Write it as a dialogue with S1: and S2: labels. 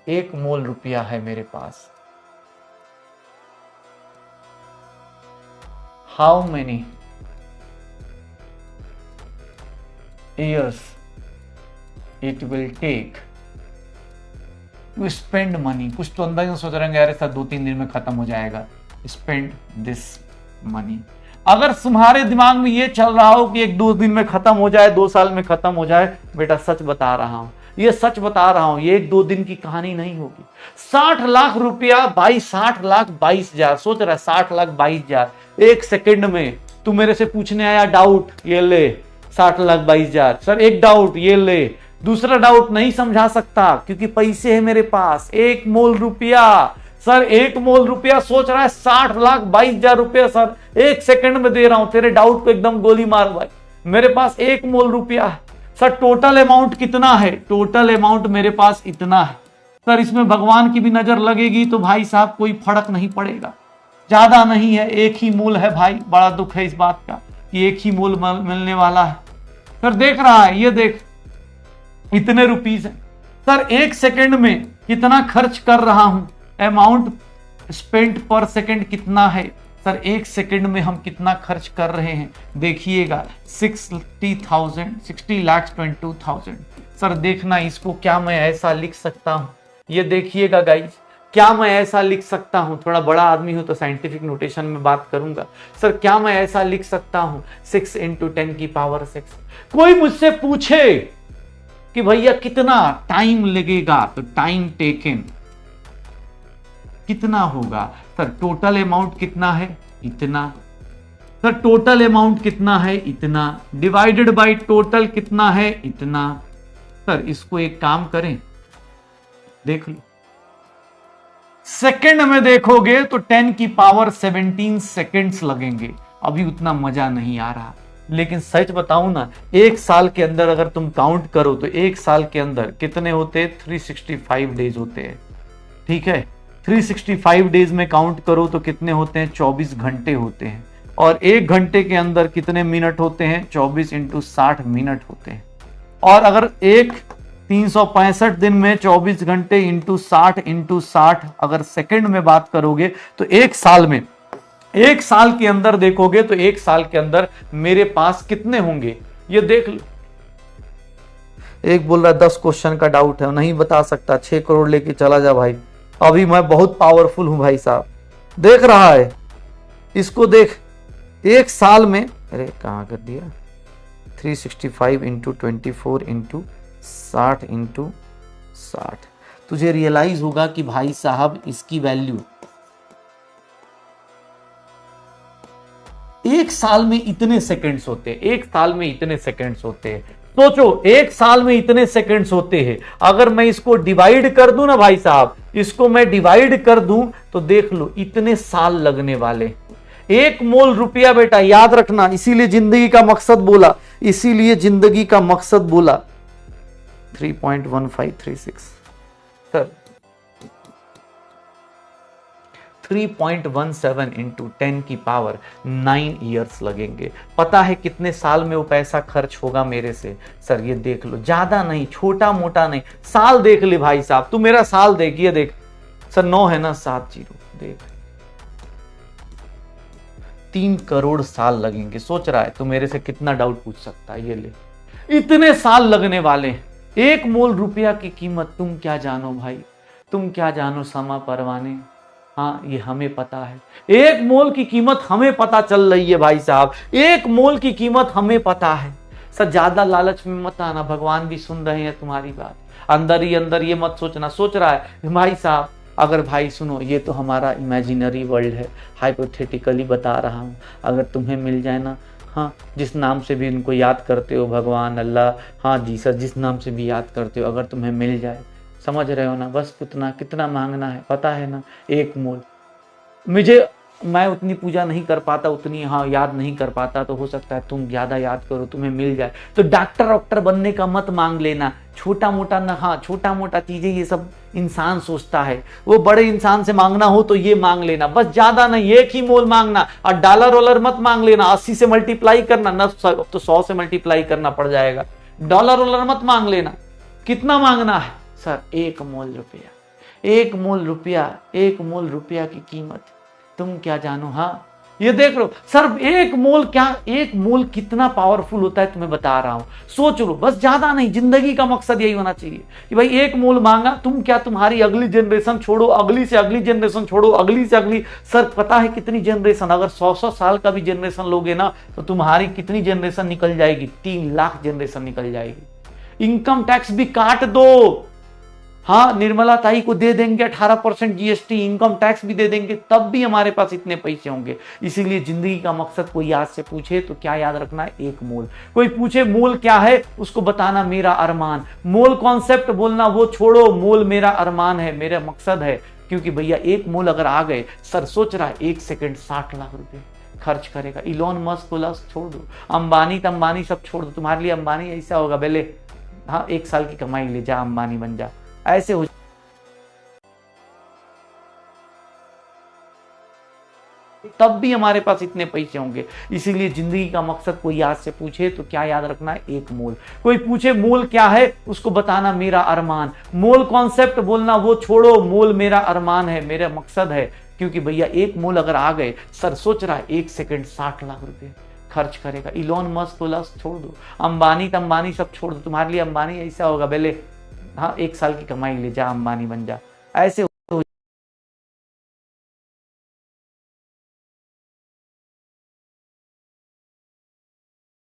S1: 1 मोल रुपया है मेरे पास। How many years it will take to spend money। कुछ तो अंदर ही सोच रहे हैं यार ऐसा 2-3 दिन में खत्म हो जाएगा। spend this money। अगर तुम्हारे दिमाग में ये चल रहा हो कि 1-2 दिन में खत्म हो जाए, 2 साल में खत्म हो जाए, बेटा सच बता रहा हूं, ये सच बता रहा हूं, ये 1-2 दिन की कहानी नहीं होगी। 60 लाख रुपया 60 लाख 22,000, सोच रहा है 60 लाख 22,000 एक सेकंड में। तू मेरे से पूछने आया डाउट, ये ले 60 लाख 22,000। सर एक डाउट, ये ले। दूसरा डाउट नहीं समझा सकता क्योंकि पैसे है मेरे पास 1 मोल रुपया। सर 1 मोल रुपया सोच रहा है 60 लाख 22,000 रुपया सर एक सेकंड में दे रहा हूं। तेरे डाउट को एकदम गोली मार भाई, मेरे पास 1 मोल रुपया है। सर टोटल अमाउंट कितना है? टोटल अमाउंट मेरे पास इतना है। सर इसमें भगवान की भी नजर लगेगी तो भाई साहब कोई फर्क नहीं पड़ेगा, ज्यादा नहीं है, 1 ही मोल है भाई। बड़ा दुख है इस बात का कि 1 ही मोल मिलने वाला है। सर देख रहा है, ये देख इतने रुपीस है। सर 1 सेकंड में कितना खर्च कर रहा हूं, अमाउंट स्पेंट पर सेकंड कितना है। सर 1 सेकंड में हम कितना खर्च कर रहे हैं देखिएगा, 60,22,000। सर देखना इसको क्या मैं ऐसा लिख सकता हूं, ये देखिएगा गाइस, क्या मैं ऐसा लिख सकता हूं। थोड़ा बड़ा आदमी हूं तो साइंटिफिक नोटेशन में बात करूंगा। सर क्या मैं ऐसा लिख सकता हूं, 6 × 10⁶। कोई मुझसे पूछे कि भैया कितना टाइम लगेगा, तो टाइम टेकन कितना होगा। सर टोटल अमाउंट कितना है, इतना। सर टोटल अमाउंट कितना है, इतना, डिवाइडेड बाय टोटल कितना है, इतना। सर इसको एक काम करें, देख लो सेकंड में देखोगे तो 10⁻17 सेकंड्स लगेंगे। अभी उतना मजा नहीं आ रहा, लेकिन सच बताऊं ना, 1 साल के अंदर अगर तुम काउंट करो तो 1 साल के अंदर कितने होते, 365 डेज होते हैं। ठीक है, 365 डेज में काउंट करो तो कितने होते हैं, 24 घंटे होते हैं। और 1 घंटे के अंदर कितने मिनट होते हैं, 24 × 60 मिनट होते हैं। और अगर 365 दिन में 24 घंटे × 60 अगर सेकंड में बात करोगे तो 1 साल में, 1 साल के अंदर देखोगे तो 1 साल के अंदर मेरे पास कितने होंगे, ये देख लो। एक बोल रहा 10 क्वेश्चन का डाउट है, नहीं बता सकता, 6 करोड़ लेके चला जा भाई। अभी मैं बहुत पावरफुल हूं भाई साहब, देख रहा है इसको, देख 1 साल में, अरे कहां कर दिया, 365 × 24 × 60 × 60। तुझे रियलाइज होगा कि भाई साहब इसकी वैल्यू 1 साल में इतने सेकंड्स होते हैं, 1 साल में इतने सेकंड्स होते हैं। सोचो 1 साल में इतने सेकंड्स होते हैं, अगर मैं इसको डिवाइड कर दूं ना भाई साहब, इसको मैं डिवाइड कर दूं तो देख लो इतने साल लगने वाले। 1 मोल रुपया बेटा याद रखना, इसीलिए जिंदगी का मकसद बोला, इसीलिए जिंदगी का मकसद बोला। 3.1536 सर 3.17 × 10⁹ ईयर्स लगेंगे। पता है कितने साल में वो पैसा खर्च होगा मेरे से। सर ये देख लो, ज्यादा नहीं, छोटा मोटा नहीं, साल देख ले भाई साहब, तू मेरा साल देख, ये देख सर 9 है ना, 7 0 देख, 3 करोड़ साल लगेंगे। सोच रहा है तो मेरे से कितना डाउट पूछ सकता है, ये ले, इतने साल लगने वाले हैं। 1 मोल रुपया की कीमत तुम क्या जानो भाई, तुम क्या जानो समा परवाने। हाँ ये हमें पता है, 1 मोल की कीमत हमें पता चल रही है भाई साहब, 1 मोल की कीमत हमें पता है। सर ज्यादा लालच में मत आना, भगवान भी सुन रहे हैं तुम्हारी बात। अंदर ही अंदर ये मत सोचना, सोच रहा है भाई साहब, अगर भाई सुनो, ये तो हमारा इमेजिनरी वर्ल्ड है, हाइपोथेटिकली बता रहा हूँ, अगर तुम्हें मिल जाए ना, हाँ जिस नाम से भी उनको याद करते हो, भगवान, अल्लाह, हाँ जीसस, जिस नाम से भी याद करते हो, अगर तुम्हें मिल जाए, समझ रहे हो ना, बस कितना मांगना है पता है ना, 1 मोल। मैं उतनी पूजा नहीं कर पाता, उतनी हाँ याद नहीं कर पाता, तो हो सकता है तुम ज्यादा याद करो, तुम्हें मिल जाए। तो डॉक्टर बनने का मत मांग लेना, छोटा मोटा ना, हाँ छोटा मोटा चीजें ये सब इंसान सोचता है, वो बड़े इंसान से मांगना हो तो ये मांग लेना, बस ज्यादा नहीं, 1 ही मोल मांगना। और डॉलर मत मांग लेना, 80 से मल्टीप्लाई करना ना, तो 100 से मल्टीप्लाई करना पड़ जाएगा। डॉलर मत मांग लेना। कितना मांगना है सर, 1 मोल रुपया, एक मोल रुपया की कीमत तुम क्या जानो। हाँ, ये देख लो सर, एक मोल कितना पावरफुल होता है तुम्हें बता रहा हूं। सोच लो, बस ज्यादा नहीं, जिंदगी का मकसद यही होना चाहिए कि भाई एक मोल मांगा, तुम क्या, तुम्हारी अगली जनरेशन छोड़ो, अगली से अगली जनरेशन छोड़ो, अगली से अगली, सर पता है कितनी जनरेशन, अगर 100 साल का भी जनरेशन लोगे ना तो तुम्हारी कितनी जनरेशन निकल जाएगी, 3 लाख जनरेशन निकल जाएगी। इनकम टैक्स भी काट दो। हाँ, निर्मला ताई को दे देंगे 18% जीएसटी, इनकम टैक्स भी दे देंगे, तब भी हमारे पास इतने पैसे होंगे। इसीलिए जिंदगी का मकसद कोई आज से पूछे तो क्या याद रखना है, एक मोल। कोई पूछे मोल क्या है, उसको बताना मेरा अरमान। मोल कॉन्सेप्ट बोलना वो छोड़ो, मोल मेरा अरमान है, मेरा मकसद है। क्योंकि भैया एक मोल अगर आ गए, सर सोच रहा है 1 सेकेंड 60 लाख रुपए खर्च करेगा। इलॉन मस्क को छोड़ दो, अंबानी सब छोड़ दो, तुम्हारे लिए अंबानी ऐसा होगा, पहले हाँ 1 साल की कमाई ले जा, अंबानी बन जा, ऐसे हो। तब भी हमारे पास इतने पैसे होंगे। इसीलिए जिंदगी का मकसद कोई आज से पूछे तो क्या याद रखना है, एक मोल। कोई पूछे मोल क्या है, उसको बताना मेरा अरमान। मोल कॉन्सेप्ट बोलना वो छोड़ो, मोल मेरा अरमान है, मेरा मकसद है। क्योंकि भैया एक मोल अगर आ गए, सर सोच रहा है 1 सेकेंड 60 लाख रुपए खर्च करेगा। इलॉन मस्क को छोड़ दो, अंबानी सब छोड़ दो, तुम्हारे लिए अंबानी ऐसा होगा, पहले हाँ 1 साल की कमाई ले जा, अंबानी बन जा, ऐसे